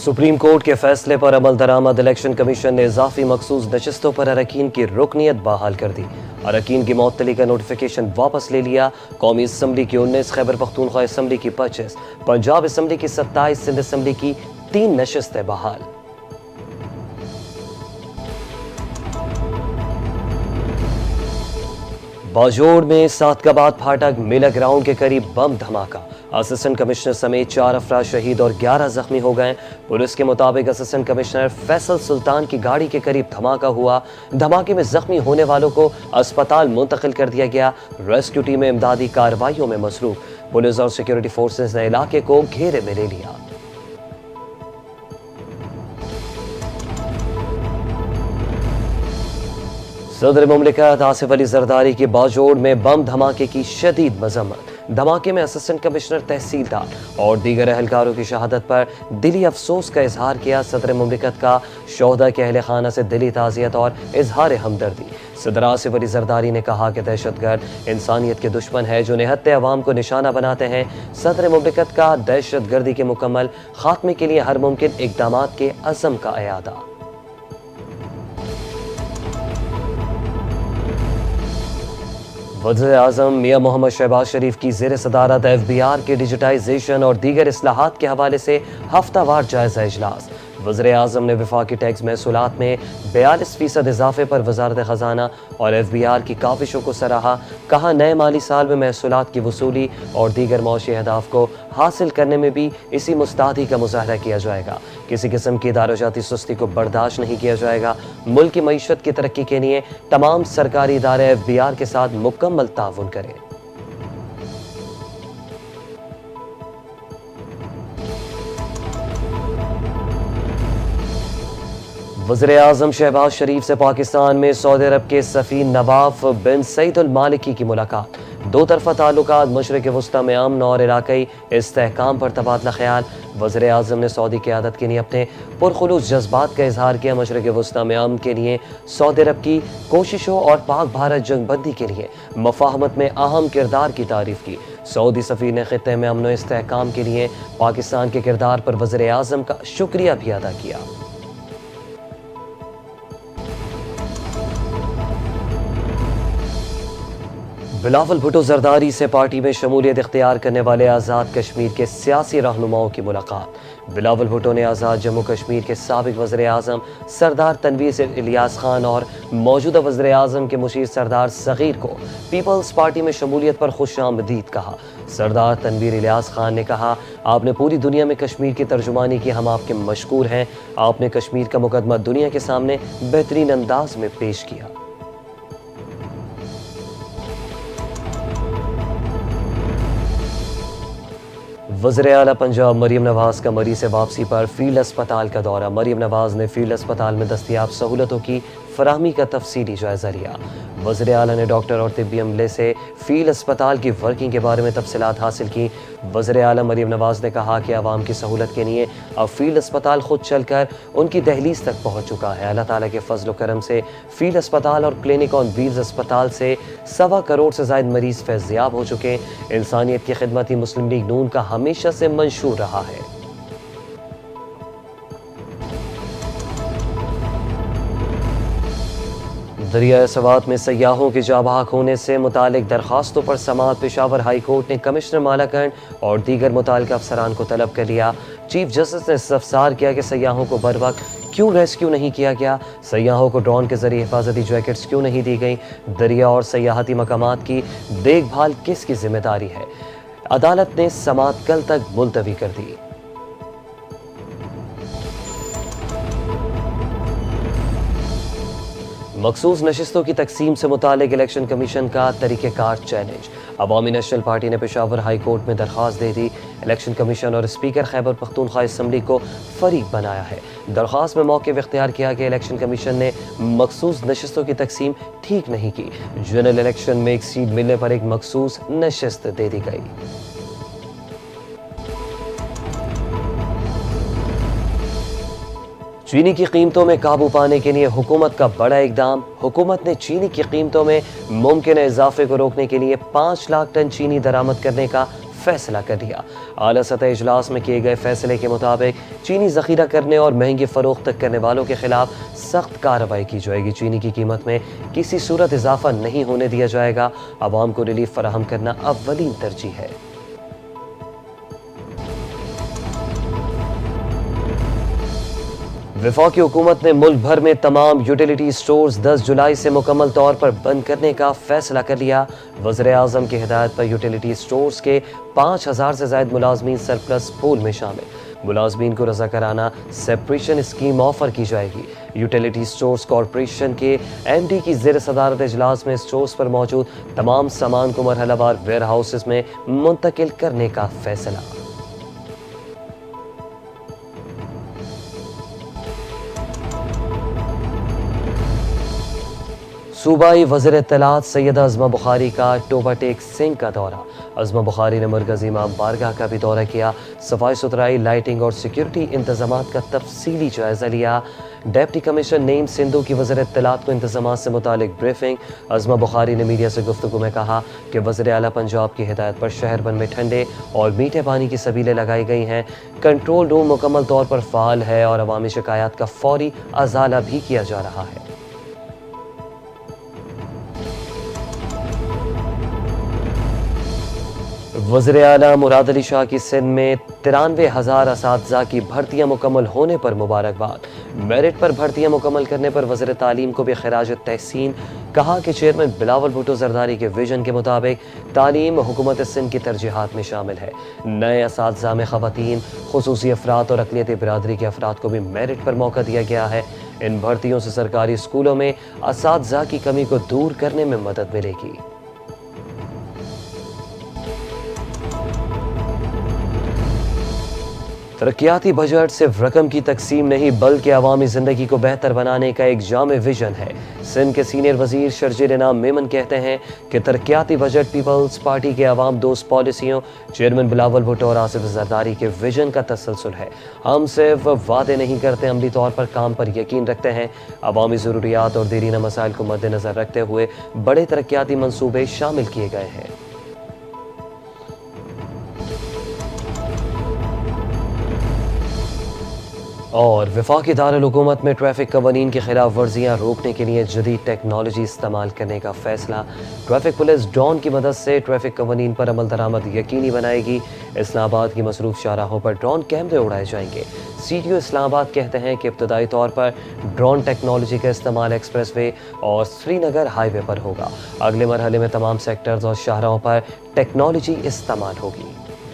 Supreme court के फैसले पर अमल दरामद इलेक्शन कमीशन ने इजाफी मखसूस नशिस्तों पर अरकान की रुकनियत बहाल कर दी। अरकान की मुअत्तली का नोटिफिकेशन वापस ले लिया। कौमी असम्बली की 19, खैबर पख्तूनख्वा असम्बली की 25, पंजाब असम्बली की 27, सिंध असम्बली की 3 नशिस्तें बहाल। बाजोड़ में सादकाबाद फाटक मेला ग्राउंड के करीब बम धमाका। असिस्टेंट कमिश्नर समेत 4 अफराद शहीद और 11 जख्मी हो गए। पुलिस के मुताबिक असिस्टेंट कमिश्नर फैसल सुल्तान की गाड़ी के करीब धमाका हुआ। धमाके में जख्मी होने वालों को अस्पताल मुंतकिल कर दिया गया। रेस्क्यू टीमें इमदादी कार्रवाइयों में मसरूफ। पुलिस और सिक्योरिटी फोर्सेस ने इलाके को घेरे में ले लिया। सदर मुमलिकत आसिफ अली जरदारी की बाजोड़ में बम धमाके की शदीद मजम्मत। धमाके में असिस्टेंट कमिश्नर, तहसीलदार और दीगर अहलकारों की शहादत पर दिली अफसोस का इजहार किया। सदर मुमलिकत का शोहदा के अहले खाना से दिली ताज़ियत और इजहार हमदर्दी। सदर आसिफ अली जरदारी ने कहा कि दहशतगर्द इंसानियत के दुश्मन है जो निहत्ते अवाम को निशाना बनाते हैं। सदर मुमलिकत का दहशत गर्दी के मुकम्मल खात्मे के लिए हर मुमकिन इक़दामात के अज़म का इयादा। वज़ीर-ए-आज़म मियां मोहम्मद शहबाज शरीफ की ज़ेर सदारत FBR के डिजिटाइजेशन और दीगर इस्लाहात के हवाले से हफ्तावार जायज़ा इजलास। वज़ीर-ए-आज़म ने वफाकी टैक्स महसूलात में 42% इजाफे पर वज़ारत ख़जाना और FBR की काविशों को सराहा। कहा, नए माली साल में महसूलात की वसूली और दीगर मौशी अहदाफ को हासिल करने में भी इसी मुस्तैदी का मुज़ाहरा किया जाएगा। किसी किस्म की इदारोजाती सुस्ती को बर्दाश्त नहीं किया जाएगा। मुल्क की मईशत की तरक्की के लिए तमाम सरकारी इदारे FBR के साथ मुकम्मल ताउन करें। वज़ीर-ए-आज़म शहबाज शरीफ से पाकिस्तान में सऊदी अरब के सफ़ीर नवाफ बिन सईद अल मालिकी की मुलाकात। दो तरफ़ा ताल्लुकात, मशरिक़ वस्ता में अमन और इलाक़ाई इस्तेहकाम पर तबादला ख्याल। वज़ीर-ए-आज़म ने सऊदी क़यादत के लिए अपने पुरखुलूस जज्बात का इजहार किया। मशरिक़ वस्ता में अमन के लिए सऊदी अरब की कोशिशों और पाक भारत जंगबंदी के लिए मफ़ाहमत में अहम किरदार की तारीफ़ की। सऊदी सफ़ीर ने ख़ित्ते में अमन व इस्तेहकाम के लिए पाकिस्तान के किरदार पर वज़ीर-ए-आज़म का शुक्रिया भी अदा किया। बिलावल भुट्टो जरदारी से पार्टी में शमूलियत इख्तियार करने वाले आज़ाद कश्मीर के सियासी रहनुमाओं की मुलाकात। बिलावल भुट्टो ने आज़ाद जम्मू कश्मीर के साबिक वज़ीर-ए-आज़म सरदार तनवीर इलियास खान और मौजूदा वज़ीर-ए-आज़म के मुशीर सरदार सग़ीर को पीपल्स पार्टी में शमूलियत पर खुशामदीद कहा। सरदार तनवीर इलियास खान ने कहा, आपने पूरी दुनिया में कश्मीर की तर्जुमानी की, हम आपके मशकूर हैं। आपने कश्मीर का मुकदमा दुनिया के सामने बेहतरीन अंदाज में पेश किया। वज़ीर आला पंजाब मरीम नवाज़ का मरीज़ से वापसी पर फील्ड अस्पताल का दौरा। मरीम नवाज़ ने फील्ड अस्पताल में दस्तयाब सहूलतों की फराहमी का तफसीली जायज़ा लिया। वज़ीर आला ने डॉक्टर और तिब्बी अमले से फील्ड अस्पताल की वर्किंग के बारे में तफसीलात हासिल की। वज़ीर आला मरीम नवाज़ ने कहा कि आवाम की सहूलत के लिए अब फील्ड अस्पताल खुद चलकर उनकी दहलीज तक पहुँच चुका है। अल्लाह ताला के फजल करम से फील्ड अस्पताल और क्लिनिक ऑन व्हील्स अस्पताल से 1.25 करोड़ से ज़ायद मरीज़ फैज़याब हो चुके। इंसानियत की खिदमत ही मुस्लिम लीग नून का हमेशा से मंशूर रहा है। दरिया सवात में सयाहों के जाबाक होने से मुतालिक दरखास्तों पर समाअत पेशावर हाई कोर्ट ने कमिश्नर मालाकंड और दीगर मुतालिका अफसरान को तलब कर लिया। चीफ जस्टिस ने इस्तफसार किया कि सयाहों को बर वक्त क्यों रेस्क्यू नहीं किया गया, सयाहों को ड्रोन के जरिए हिफाजती जैकेट्स क्यों नहीं दी गई, दरिया और सयाहती मकामात की देखभाल किसकी जिम्मेदारी है। अदालत ने समाअत कल तक मुलतवी कर दी। मखसूस नशिस्तों की तकसीम से मुतालिक इलेक्शन कमीशन का तरीक़ेकार चैलेंज। अवामी नेशनल पार्टी ने पेशावर हाई कोर्ट में दरख्वास्त दे दी। इलेक्शन कमीशन और स्पीकर खैबर पख्तूनख्वा असम्बली को फरीक बनाया है। दरख्वास्त में मौक़िफ़ इख्तियार किया कि इलेक्शन कमीशन ने मखसूस नशिस्तों की तकसीम ठीक नहीं की। जनरल इलेक्शन में एक सीट मिलने पर एक मखसूस नशिस्त दे दी गई। चीनी की कीमतों में काबू पाने के लिए हुकूमत का बड़ा इकदाम। हुकूमत ने चीनी की कीमतों में मुमकिन इजाफे को रोकने के लिए 5 लाख टन चीनी दरामद करने का फैसला कर लिया। आला सतह इजलास में किए गए फैसले के मुताबिक चीनी ज़ख़ीरा करने और महंगी फ़रोख्त करने वालों के खिलाफ सख्त कार्रवाई की जाएगी। चीनी की कीमत में किसी सूरत इजाफा नहीं होने दिया जाएगा। आवाम को रिलीफ फराहम करना अव्वलीन तरजीह है। वफाकी हुकूमत ने मुल्क भर में तमाम यूटिलिटी स्टोर्स 10 जुलाई से मुकम्मल तौर पर बंद करने का फैसला कर लिया। वज़ीर आज़म की हिदायत पर यूटिलिटी स्टोर्स के 5000 से ज़ायद मुलाजमीन सरप्लस पूल में शामिल। मुलाजमीन को रज़ाकाराना सेपरेशन स्कीम ऑफर की जाएगी। यूटिलिटी स्टोर्स कॉरपोरेशन के MD की ज़ेर सदारत इजलास में स्टोर्स पर मौजूद तमाम सामान को मरहलावार वेयर हाउसेस में मुंतकिल करने का फैसला। सूबाई वज़ीर इत्तलात सैयदा अज़मा बुखारी का टोबा टेक सिंह का दौरा। अज़मा बुखारी ने मरकज़ी इमाम बारगाह का भी दौरा किया। सफाई सुथराई, लाइटिंग और सिक्योरिटी इंतज़ामात का तफसीली जायज़ा लिया। डिप्टी कमिश्नर नेम सिंधु की वज़ीर इत्तलात को इंतज़ामात से मुतालिक ब्रीफिंग। अज़मा बुखारी ने मीडिया से गुफ्तगू में कहा कि वज़ीर आला पंजाब की हिदायत पर शहर भर में ठंडे और मीठे पानी की सबीलें लगाई गई हैं। कंट्रोल रूम मुकम्मल तौर पर फ़ाल है और अवामी शिकायत का फौरी अज़ाला भी किया जा रहा है। वज़ीर आला मुराद अली शाह की सिंध में 93,000 असातिज़ा की भर्तियाँ मुकम्मल होने पर मुबारकबाद। मेरिट पर भर्तियाँ मुकम्मल करने पर वज़ीर तालीम को भी खिराज तहसीन। कहा कि चेयरमैन बिलावल भुट्टो जरदारी के विजन के मुताबिक तालीम हुकूमत सिंध की तरजीहात में शामिल है। नए असातिज़ा में ख़वातीन, खुसूसी अफराद और अक़लियती बिरादरी के अफराद को भी मेरिट पर मौका दिया गया है। इन भर्तियों से सरकारी स्कूलों में असातिज़ा की कमी को दूर करने में मदद मिलेगी। तरक्याती बजट सिर्फ रकम की तकसीम नहीं बल्कि अवामी ज़िंदगी को बेहतर बनाने का एक जामे विजन है। सिंध के सीनियर वज़ीर शर्जील इनाम मेमन कहते हैं कि तरक्याती बजट पीपल्स पार्टी के अवाम दोस्त पॉलिसियों, चेयरमैन बिलावल भुट्टो और आसिफ जरदारी के विजन का तसलसल है। हम सिर्फ वादे नहीं करते, अमली तौर पर काम पर यकीन रखते हैं। अवामी ज़रूरियात और देरीना मसाइल को मद्देनज़र रखते हुए बड़े तरक्याती मंसूबे शामिल किए गए हैं। और वफाकी दारुल हुकूमत में ट्रैफिक कवानीन की खिलाफ वर्जियाँ रोकने के लिए जदीद टेक्नोलॉजी इस्तेमाल करने का फैसला। ट्रैफिक पुलिस ड्रोन की मदद से ट्रैफिक कवानीन पर अमल दरामद यकीनी बनाएगी। इस्लामाबाद की मसरूफ शाहराहों पर ड्रोन कैमरे उड़ाए जाएंगे। CTO इस्लामाबाद कहते हैं कि इब्तदाई तौर पर ड्रोन टेक्नोलॉजी का इस्तेमाल एक्सप्रेस वे और श्रीनगर हाईवे पर होगा। अगले मरहले में तमाम सेक्टर्स और शाहराहों पर टेक्नोलॉजी इस्तेमाल होगी।